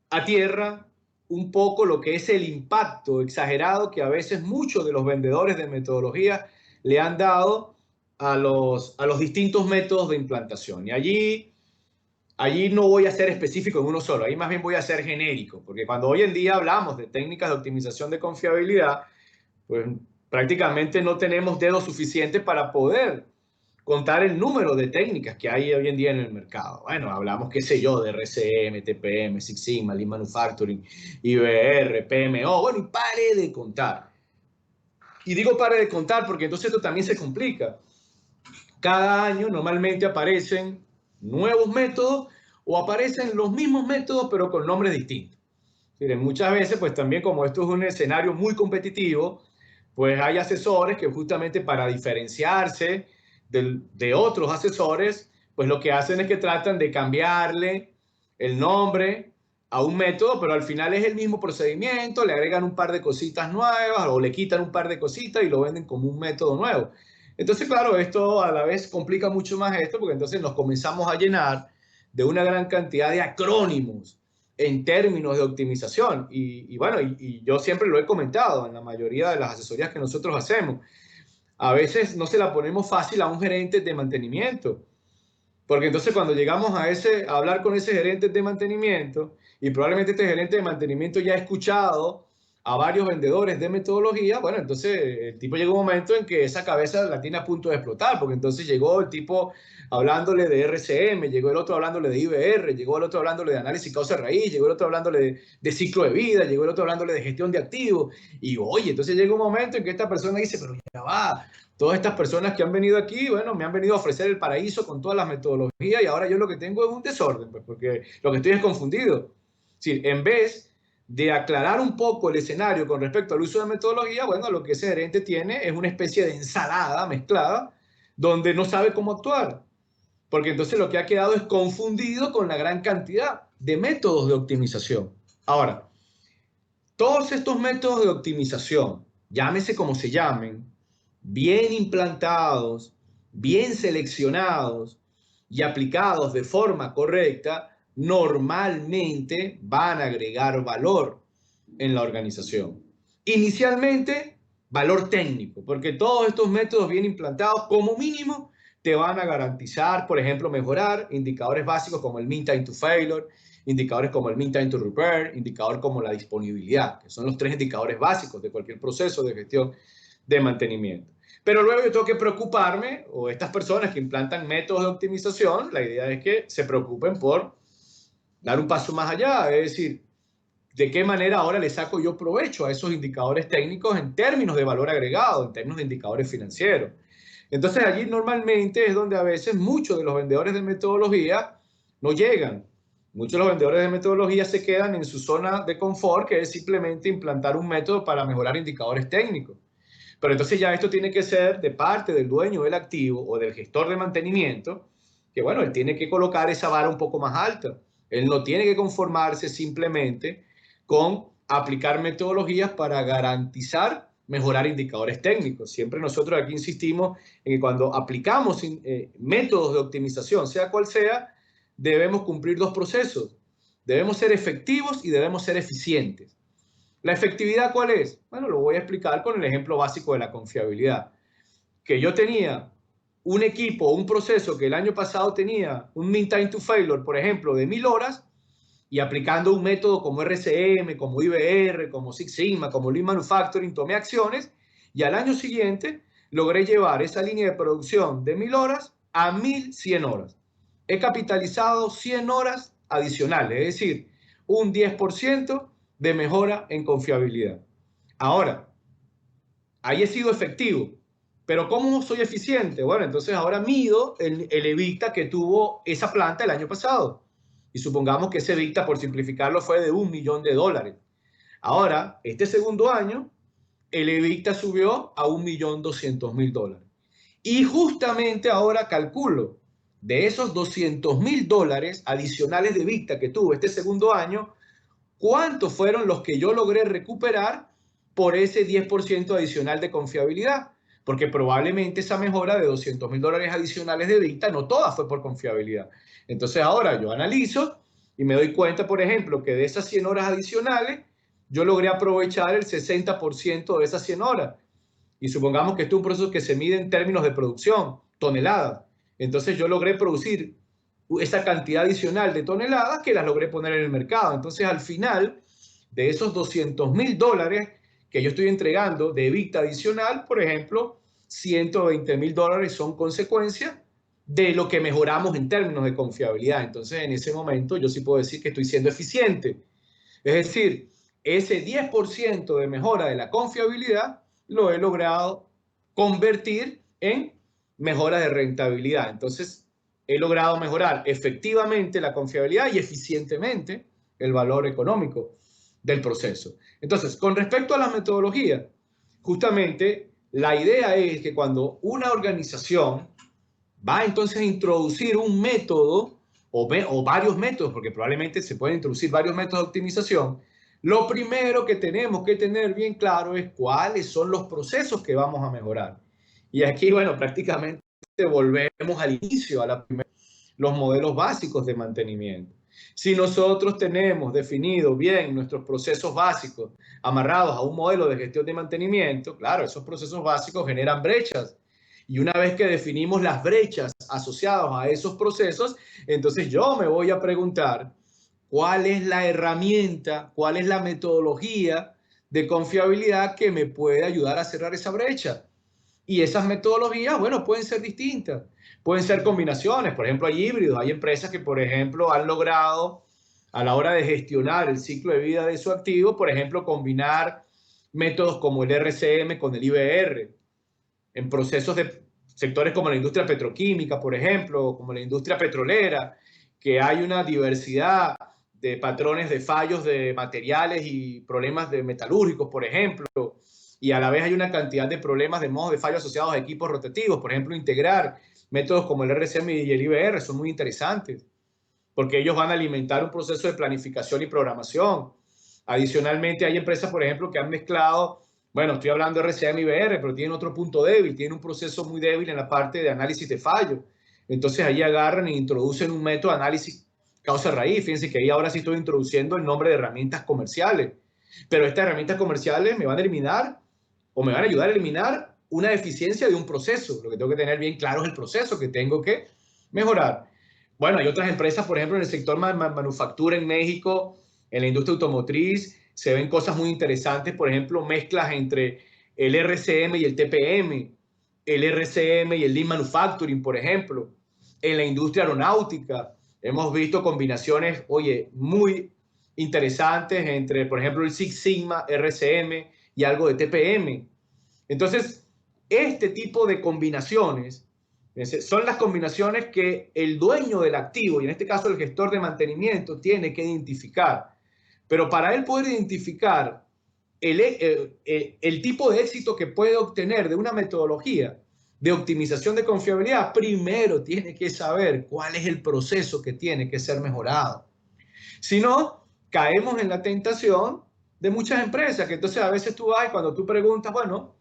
Speaker 3: a tierra un poco lo que es el impacto exagerado que a veces muchos de los vendedores de metodología le han dado a los distintos métodos de implantación. Y allí no voy a ser específico en uno solo, ahí más bien voy a ser genérico, porque cuando hoy en día hablamos de técnicas de optimización de confiabilidad, pues prácticamente no tenemos dedos suficientes para poder contar el número de técnicas que hay hoy en día en el mercado. Bueno, hablamos, qué sé yo, de RCM, TPM, Six Sigma, Lean Manufacturing, IBR, PMO, bueno, y pare de contar. Y digo pare de contar porque entonces esto también se complica. Cada año normalmente aparecen nuevos métodos o aparecen los mismos métodos pero con nombres distintos. Miren, muchas veces, pues también como esto es un escenario muy competitivo, pues hay asesores que justamente para diferenciarse de otros asesores, pues lo que hacen es que tratan de cambiarle el nombre a un método, pero al final es el mismo procedimiento, le agregan un par de cositas nuevas o le quitan un par de cositas y lo venden como un método nuevo. Entonces, claro, esto a la vez complica mucho más esto, porque entonces nos comenzamos a llenar de una gran cantidad de acrónimos en términos de optimización. Y bueno, y yo siempre lo he comentado en la mayoría de las asesorías que nosotros hacemos. A veces no se la ponemos fácil a un gerente de mantenimiento, porque entonces cuando llegamos a hablar con ese gerente de mantenimiento, y probablemente este gerente de mantenimiento ya ha escuchado a varios vendedores de metodología, bueno, entonces el tipo llega un momento en que esa cabeza la tiene a punto de explotar, porque entonces llegó el tipo hablándole de RCM, llegó el otro hablándole de IBR, llegó el otro hablándole de análisis causa-raíz, llegó el otro hablándole de ciclo de vida, llegó el otro hablándole de gestión de activos, y oye, entonces llega un momento en que esta persona dice, pero ya va, todas estas personas que han venido aquí, bueno, me han venido a ofrecer el paraíso con todas las metodologías y ahora yo lo que tengo es un desorden, pues, porque lo que estoy es confundido. Es decir, en vez de aclarar un poco el escenario con respecto al uso de metodología, bueno, lo que ese gerente tiene es una especie de ensalada mezclada donde no sabe cómo actuar, porque entonces lo que ha quedado es confundido con la gran cantidad de métodos de optimización. Ahora, todos estos métodos de optimización, llámese como se llamen, bien implantados, bien seleccionados y aplicados de forma correcta, normalmente van a agregar valor en la organización. Inicialmente, valor técnico, porque todos estos métodos bien implantados, como mínimo, te van a garantizar, por ejemplo, mejorar indicadores básicos como el mean time to failure, indicadores como el mean time to repair, indicador como la disponibilidad, que son los 3 indicadores básicos de cualquier proceso de gestión de mantenimiento. Pero luego yo tengo que preocuparme, o estas personas que implantan métodos de optimización, la idea es que se preocupen por dar un paso más allá, es decir, de qué manera ahora le saco yo provecho a esos indicadores técnicos en términos de valor agregado, en términos de indicadores financieros. Entonces allí normalmente es donde a veces muchos de los vendedores de metodología no llegan. Muchos de los vendedores de metodología se quedan en su zona de confort, que es simplemente implantar un método para mejorar indicadores técnicos. Pero entonces ya esto tiene que ser de parte del dueño del activo o del gestor de mantenimiento, que bueno, él tiene que colocar esa vara un poco más alta. Él no tiene que conformarse simplemente con aplicar metodologías para garantizar mejorar indicadores técnicos. Siempre nosotros aquí insistimos en que cuando aplicamos métodos de optimización, sea cual sea, debemos cumplir 2 procesos. Debemos ser efectivos y debemos ser eficientes. ¿La efectividad cuál es? Bueno, lo voy a explicar con el ejemplo básico de la confiabilidad. Que yo tenía un equipo, un proceso que el año pasado tenía un mean time to failure, por ejemplo, de 1000 horas, y aplicando un método como RCM, como IBR, como Six Sigma, como Lean Manufacturing, tomé acciones y al año siguiente logré llevar esa línea de producción de 1000 horas a 1100 horas. He capitalizado 100 horas adicionales, es decir, un 10% de mejora en confiabilidad. Ahora, ahí he sido efectivo, pero ¿cómo soy eficiente? Bueno, entonces ahora mido el EBITDA que tuvo esa planta el año pasado. Y supongamos que ese EBITDA, por simplificarlo, fue de $1.000.000. Ahora, este segundo año, el EBITDA subió a $1.200.000. Y justamente ahora calculo de esos $200.000 adicionales de EBITDA que tuvo este segundo año, ¿cuántos fueron los que yo logré recuperar por ese 10% adicional de confiabilidad? Porque probablemente esa mejora de $200.000 adicionales de EBITDA no toda fue por confiabilidad. Entonces ahora yo analizo y me doy cuenta, por ejemplo, que de esas 100 horas adicionales, yo logré aprovechar el 60% de esas 100 horas. Y supongamos que esto es un proceso que se mide en términos de producción, toneladas. Entonces yo logré producir esa cantidad adicional de toneladas que las logré poner en el mercado. Entonces al final de esos $200.000 que yo estoy entregando de EBITDA adicional, por ejemplo, $120.000 son consecuencia de lo que mejoramos en términos de confiabilidad. Entonces en ese momento yo sí puedo decir que estoy siendo eficiente. Es decir, ese 10% de mejora de la confiabilidad lo he logrado convertir en mejora de rentabilidad. Entonces, he logrado mejorar efectivamente la confiabilidad y eficientemente el valor económico del proceso. Entonces, con respecto a la metodología, justamente la idea es que cuando una organización va entonces a introducir un método o varios métodos, porque probablemente se pueden introducir varios métodos de optimización, lo primero que tenemos que tener bien claro es cuáles son los procesos que vamos a mejorar. Y aquí, bueno, prácticamente volvemos al inicio, los modelos básicos de mantenimiento. Si nosotros tenemos definido bien nuestros procesos básicos amarrados a un modelo de gestión de mantenimiento, claro, esos procesos básicos generan brechas. Y una vez que definimos las brechas asociadas a esos procesos, entonces yo me voy a preguntar cuál es la herramienta, cuál es la metodología de confiabilidad que me puede ayudar a cerrar esa brecha. Y esas metodologías, bueno, pueden ser distintas. Pueden ser combinaciones, por ejemplo, hay híbridos. Hay empresas que, por ejemplo, han logrado a la hora de gestionar el ciclo de vida de su activo, por ejemplo, combinar métodos como el RCM con el IBR en procesos de sectores como la industria petroquímica, por ejemplo, como la industria petrolera, que hay una diversidad de patrones de fallos de materiales y problemas de metalúrgicos, por ejemplo, y a la vez hay una cantidad de problemas de modos de fallo asociados a equipos rotativos. Por ejemplo, integrar métodos como el RCM y el IBR son muy interesantes, porque ellos van a alimentar un proceso de planificación y programación. Adicionalmente, hay empresas, por ejemplo, que han mezclado, bueno, estoy hablando de RCM y IBR, pero tienen otro punto débil, tienen un proceso muy débil en la parte de análisis de fallo. Entonces ahí agarran e introducen un método de análisis causa-raíz. Fíjense que ahí ahora sí estoy introduciendo el nombre de herramientas comerciales. Pero estas herramientas comerciales me van a eliminar o me van a ayudar a eliminar una deficiencia de un proceso. Lo que tengo que tener bien claro es el proceso que tengo que mejorar. Bueno, hay otras empresas, por ejemplo, en el sector manufactura en México, en la industria automotriz, se ven cosas muy interesantes, por ejemplo, mezclas entre el RCM y el TPM, el RCM y el Lean Manufacturing, por ejemplo. En la industria aeronáutica hemos visto combinaciones, oye, muy interesantes entre, por ejemplo, el Six Sigma, RCM y algo de TPM. Entonces, este tipo de combinaciones son las combinaciones que el dueño del activo, y en este caso el gestor de mantenimiento, tiene que identificar. Pero para él poder identificar el tipo de éxito que puede obtener de una metodología de optimización de confiabilidad, primero tiene que saber cuál es el proceso que tiene que ser mejorado. Si no, caemos en la tentación de muchas empresas, que entonces a veces tú vas y cuando tú preguntas, bueno,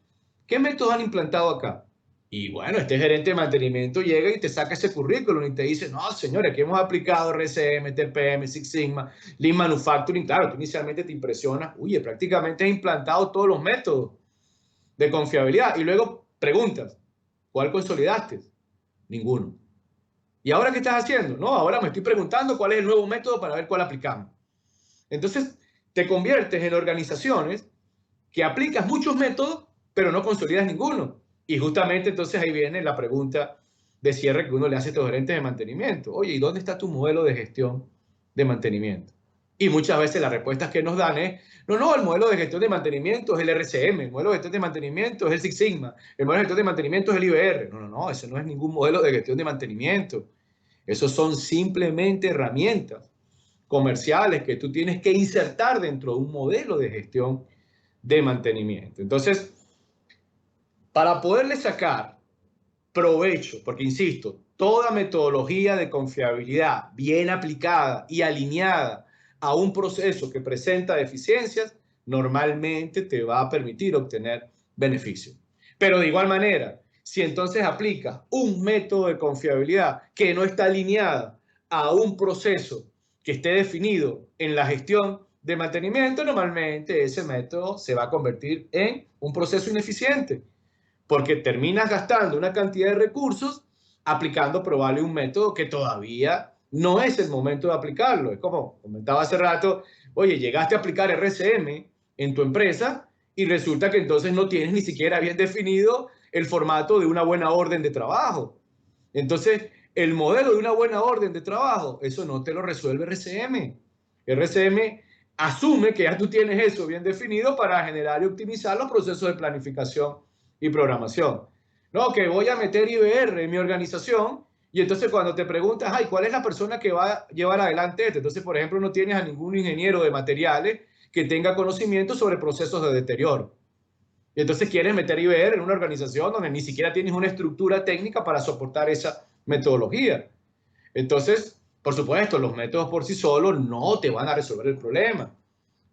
Speaker 3: ¿qué métodos han implantado acá? Y bueno, este gerente de mantenimiento llega y te saca ese currículum y te dice, no, señores, aquí hemos aplicado RCM, TPM, Six Sigma, Lean Manufacturing. Claro, tú inicialmente te impresionas, oye, prácticamente has implantado todos los métodos de confiabilidad. Y luego preguntas, ¿cuál consolidaste? Ninguno. ¿Y ahora qué estás haciendo? No, ahora me estoy preguntando cuál es el nuevo método para ver cuál aplicamos. Entonces, te conviertes en organizaciones que aplicas muchos métodos, pero no consolidas ninguno. Y justamente entonces ahí viene la pregunta de cierre que uno le hace a estos gerentes de mantenimiento. Oye, ¿y dónde está tu modelo de gestión de mantenimiento? Y muchas veces las respuestas que nos dan es, no, el modelo de gestión de mantenimiento es el RCM, el modelo de gestión de mantenimiento es el Six Sigma, el modelo de gestión de mantenimiento es el IBR. No, eso no es ningún modelo de gestión de mantenimiento. Esos son simplemente herramientas comerciales que tú tienes que insertar dentro de un modelo de gestión de mantenimiento. Entonces, para poderle sacar provecho, porque insisto, toda metodología de confiabilidad bien aplicada y alineada a un proceso que presenta deficiencias, normalmente te va a permitir obtener beneficios. Pero de igual manera, si entonces aplicas un método de confiabilidad que no está alineada a un proceso que esté definido en la gestión de mantenimiento, normalmente ese método se va a convertir en un proceso ineficiente, porque terminas gastando una cantidad de recursos aplicando probablemente un método que todavía no es el momento de aplicarlo. Es como comentaba hace rato, oye, llegaste a aplicar RCM en tu empresa y resulta que entonces no tienes ni siquiera bien definido el formato de una buena orden de trabajo. Entonces, el modelo de una buena orden de trabajo, eso no te lo resuelve RCM. RCM asume que ya tú tienes eso bien definido para generar y optimizar los procesos de planificación y programación. No, que voy a meter IBR en mi organización y entonces cuando te preguntas, ay, ¿cuál es la persona que va a llevar adelante esto? Entonces, por ejemplo, no tienes a ningún ingeniero de materiales que tenga conocimiento sobre procesos de deterioro. Y entonces quieres meter IBR en una organización donde ni siquiera tienes una estructura técnica para soportar esa metodología. Entonces, por supuesto, los métodos por sí solos no te van a resolver el problema.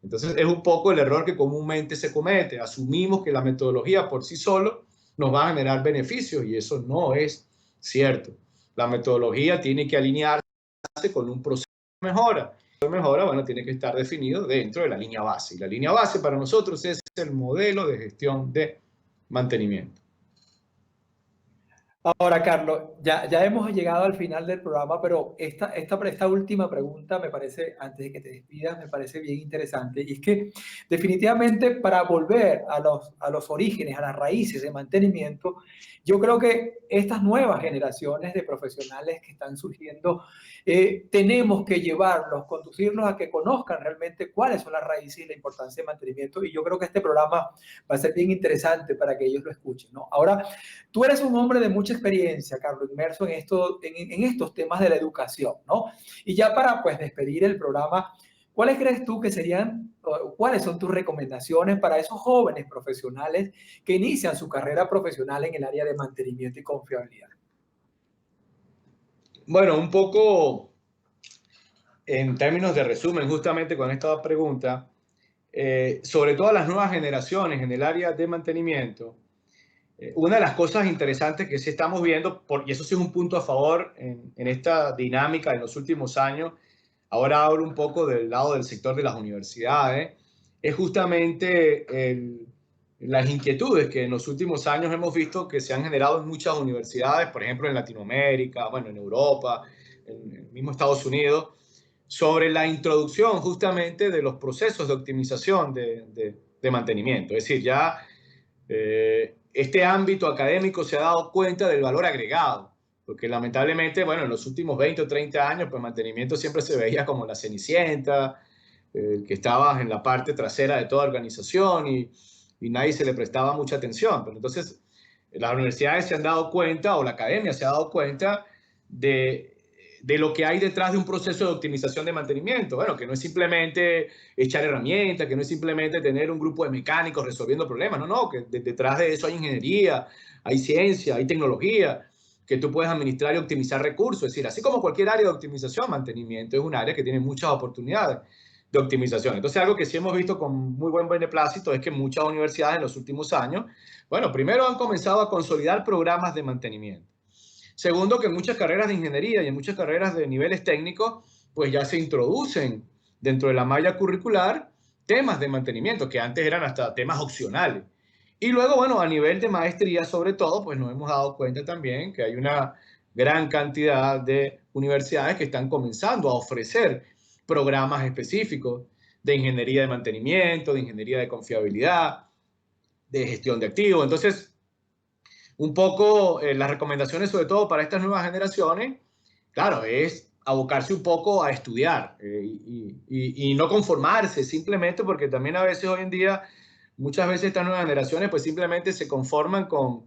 Speaker 3: Entonces, es un poco el error que comúnmente se comete. Asumimos que la metodología por sí solo nos va a generar beneficios y eso no es cierto. La metodología tiene que alinearse con un proceso de mejora. El proceso de mejora, bueno, tiene que estar definido dentro de la línea base. Y la línea base para nosotros es el modelo de gestión de mantenimiento.
Speaker 2: Ahora, Carlos, ya hemos llegado al final del programa, pero esta última pregunta me parece, antes de que te despidas, me parece bien interesante. Y es que definitivamente para volver a los orígenes, a las raíces de mantenimiento, yo creo que estas nuevas generaciones de profesionales que están surgiendo, tenemos que llevarlos, conducirlos a que conozcan realmente cuáles son las raíces y la importancia de mantenimiento. Y yo creo que este programa va a ser bien interesante para que ellos lo escuchen, ¿no? Ahora, tú eres un hombre de mucha experiencia, Carlos, inmerso en estos temas de la educación, ¿no? Y ya para, pues, despedir el programa, ¿cuáles crees tú que serían, cuáles son tus recomendaciones para esos jóvenes profesionales que inician su carrera profesional en el área de mantenimiento y confiabilidad?
Speaker 3: Bueno, un poco en términos de resumen, justamente con esta pregunta, sobre todo a las nuevas generaciones en el área de mantenimiento, una de las cosas interesantes que sí estamos viendo, y eso sí es un punto a favor en esta dinámica en los últimos años, ahora hablo un poco del lado del sector de las universidades, es justamente las inquietudes que en los últimos años hemos visto que se han generado en muchas universidades, por ejemplo en Latinoamérica, bueno, en Europa, en el mismo Estados Unidos, sobre la introducción justamente de los procesos de optimización de mantenimiento. Es decir, ya este ámbito académico se ha dado cuenta del valor agregado, porque lamentablemente, bueno, en los últimos 20 o 30 años, pues mantenimiento siempre se veía como la cenicienta, que estaba en la parte trasera de toda organización y nadie se le prestaba mucha atención. Pero entonces las universidades se han dado cuenta, o la academia se ha dado cuenta de lo que hay detrás de un proceso de optimización de mantenimiento. Bueno, que no es simplemente echar herramientas, que no es simplemente tener un grupo de mecánicos resolviendo problemas, no, que detrás de eso hay ingeniería, hay ciencia, hay tecnología, que tú puedes administrar y optimizar recursos. Es decir, así como cualquier área de optimización, mantenimiento es un área que tiene muchas oportunidades de optimización. Entonces, algo que sí hemos visto con muy buen beneplácito es que muchas universidades en los últimos años, bueno, primero han comenzado a consolidar programas de mantenimiento. Segundo, que en muchas carreras de ingeniería y en muchas carreras de niveles técnicos, pues ya se introducen dentro de la malla curricular temas de mantenimiento que antes eran hasta temas opcionales. Y luego, bueno, a nivel de maestría sobre todo, pues nos hemos dado cuenta también que hay una gran cantidad de universidades que están comenzando a ofrecer programas específicos de ingeniería de mantenimiento, de ingeniería de confiabilidad, de gestión de activos. Entonces, un poco las recomendaciones, sobre todo para estas nuevas generaciones, claro, es abocarse un poco a estudiar y no conformarse simplemente porque también a veces hoy en día, muchas veces estas nuevas generaciones pues simplemente se conforman con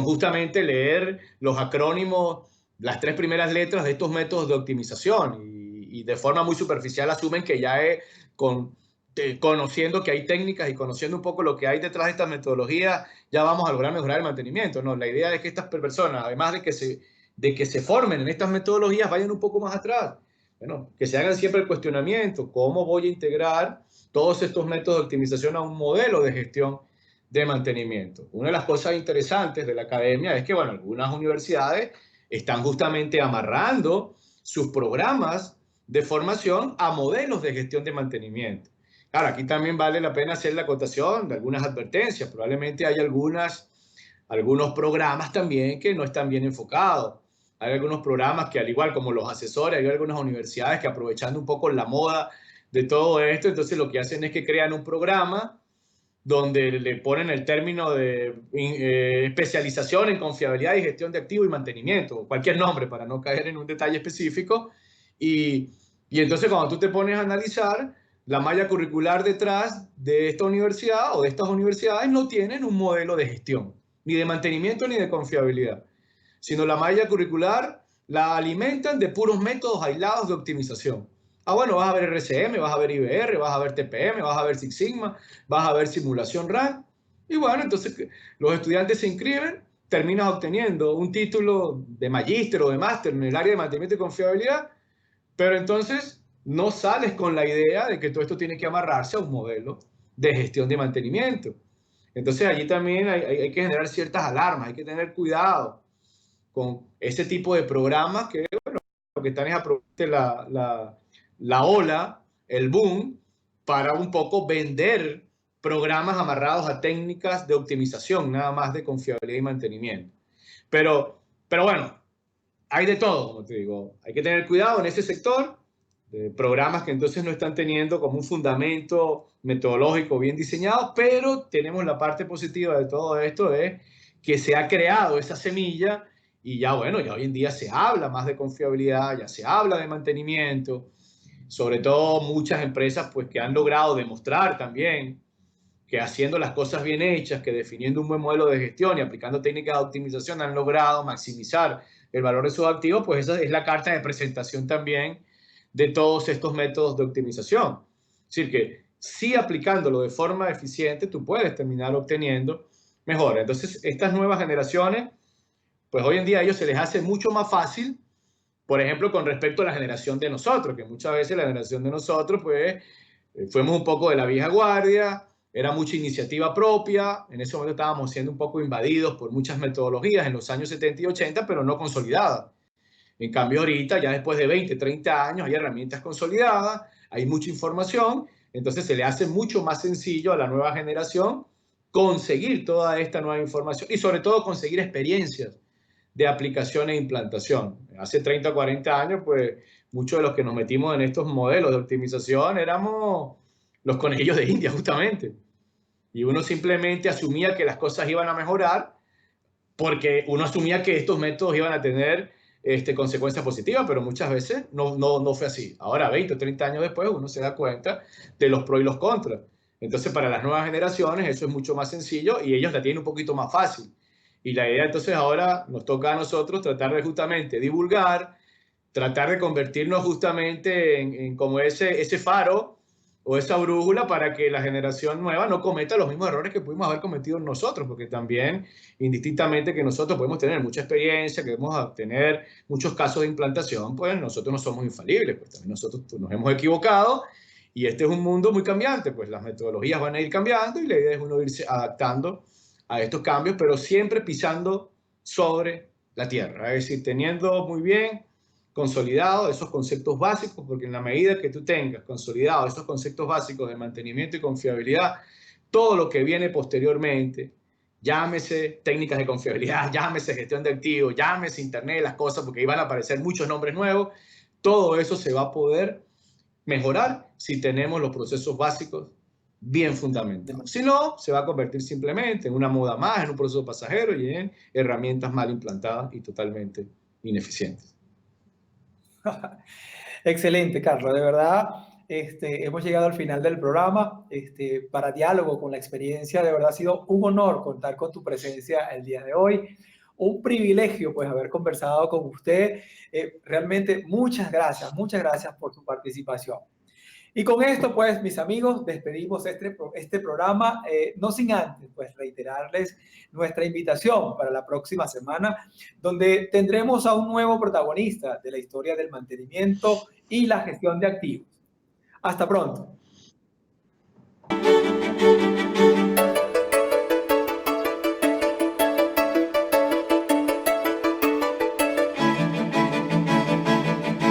Speaker 3: justamente leer los acrónimos, las 3 primeras letras de estos métodos de optimización y de forma muy superficial asumen que ya es conociendo que hay técnicas y conociendo un poco lo que hay detrás de estas metodologías, ya vamos a lograr mejorar el mantenimiento. No, la idea es que estas personas, además de que se formen en estas metodologías, vayan un poco más atrás. Bueno, que se hagan siempre el cuestionamiento, ¿cómo voy a integrar todos estos métodos de optimización a un modelo de gestión de mantenimiento? Una de las cosas interesantes de la academia es que, bueno, algunas universidades están justamente amarrando sus programas de formación a modelos de gestión de mantenimiento. Claro, aquí también vale la pena hacer la acotación de algunas advertencias. Probablemente hay algunos programas también que no están bien enfocados. Hay algunos programas que, al igual como los asesores, hay algunas universidades que aprovechando un poco la moda de todo esto, entonces lo que hacen es que crean un programa donde le ponen el término de especialización en confiabilidad y gestión de activos y mantenimiento, cualquier nombre para no caer en un detalle específico. Y entonces cuando tú te pones a analizar, la malla curricular detrás de esta universidad o de estas universidades no tienen un modelo de gestión, ni de mantenimiento ni de confiabilidad, sino la malla curricular la alimentan de puros métodos aislados de optimización. Ah, bueno, vas a ver RCM, vas a ver IBR, vas a ver TPM, vas a ver Six Sigma, vas a ver simulación RAN. Y bueno, entonces los estudiantes se inscriben terminas obteniendo un título de magíster o de máster en el área de mantenimiento y confiabilidad, pero entonces no sales con la idea de que todo esto tiene que amarrarse a un modelo de gestión de mantenimiento. Entonces allí también hay que generar ciertas alarmas, hay que tener cuidado con ese tipo de programas que, bueno, lo que están es aprovechando la ola, el boom, para un poco vender programas amarrados a técnicas de optimización, nada más de confiabilidad y mantenimiento. Pero bueno, hay de todo, como te digo. Hay que tener cuidado en ese sector, de programas que entonces no están teniendo como un fundamento metodológico bien diseñado, pero tenemos la parte positiva de todo esto, es que se ha creado esa semilla y ya, bueno, ya hoy en día se habla más de confiabilidad, ya se habla de mantenimiento, sobre todo muchas empresas pues que han logrado demostrar también que haciendo las cosas bien hechas, que definiendo un buen modelo de gestión y aplicando técnicas de optimización han logrado maximizar el valor de sus activos, pues esa es la carta de presentación también de todos estos métodos de optimización. Es decir, que si aplicándolo de forma eficiente, tú puedes terminar obteniendo mejor. Entonces, estas nuevas generaciones, pues hoy en día a ellos se les hace mucho más fácil, por ejemplo, con respecto a la generación de nosotros, que muchas veces la generación de nosotros, pues, fuimos un poco de la vieja guardia, era mucha iniciativa propia, en ese momento estábamos siendo un poco invadidos por muchas metodologías en los años 70 y 80, pero no consolidadas. En cambio, ahorita, ya después de 20, 30 años, hay herramientas consolidadas, hay mucha información, entonces se le hace mucho más sencillo a la nueva generación conseguir toda esta nueva información y sobre todo conseguir experiencias de aplicación e implantación. Hace 30 o 40 años, pues muchos de los que nos metimos en estos modelos de optimización éramos los conejillos de India, justamente. Y uno simplemente asumía que las cosas iban a mejorar porque uno asumía que estos métodos iban a tener consecuencias positivas, pero muchas veces no fue así. Ahora, 20 o 30 años después, uno se da cuenta de los pros y los contras. Entonces, para las nuevas generaciones, eso es mucho más sencillo y ellos la tienen un poquito más fácil. Y la idea, entonces, ahora nos toca a nosotros tratar de justamente divulgar, tratar de convertirnos justamente en como ese faro o esa brújula para que la generación nueva no cometa los mismos errores que pudimos haber cometido nosotros, porque también, indistintamente que nosotros podemos tener mucha experiencia, que podemos tener muchos casos de implantación, pues nosotros no somos infalibles, pues también nosotros nos hemos equivocado y este es un mundo muy cambiante, pues las metodologías van a ir cambiando y la idea es uno irse adaptando a estos cambios, pero siempre pisando sobre la tierra, es decir, teniendo muy bien consolidado esos conceptos básicos, porque en la medida que tú tengas consolidado esos conceptos básicos de mantenimiento y confiabilidad, todo lo que viene posteriormente, llámese técnicas de confiabilidad, llámese gestión de activos, llámese internet, las cosas, porque ahí van a aparecer muchos nombres nuevos, todo eso se va a poder mejorar si tenemos los procesos básicos bien fundamentados. Si no, se va a convertir simplemente en una moda más, en un proceso pasajero y en herramientas mal implantadas y totalmente ineficientes.
Speaker 2: Excelente, Carlos. De verdad, hemos llegado al final del programa. Para diálogo con la experiencia, de verdad ha sido un honor contar con tu presencia el día de hoy. Un privilegio, pues, haber conversado con usted. Realmente, muchas gracias por su participación. Y con esto, pues, mis amigos, despedimos este programa, no sin antes, pues, reiterarles nuestra invitación para la próxima semana, donde tendremos a un nuevo protagonista de la historia del mantenimiento y la gestión de activos. Hasta pronto.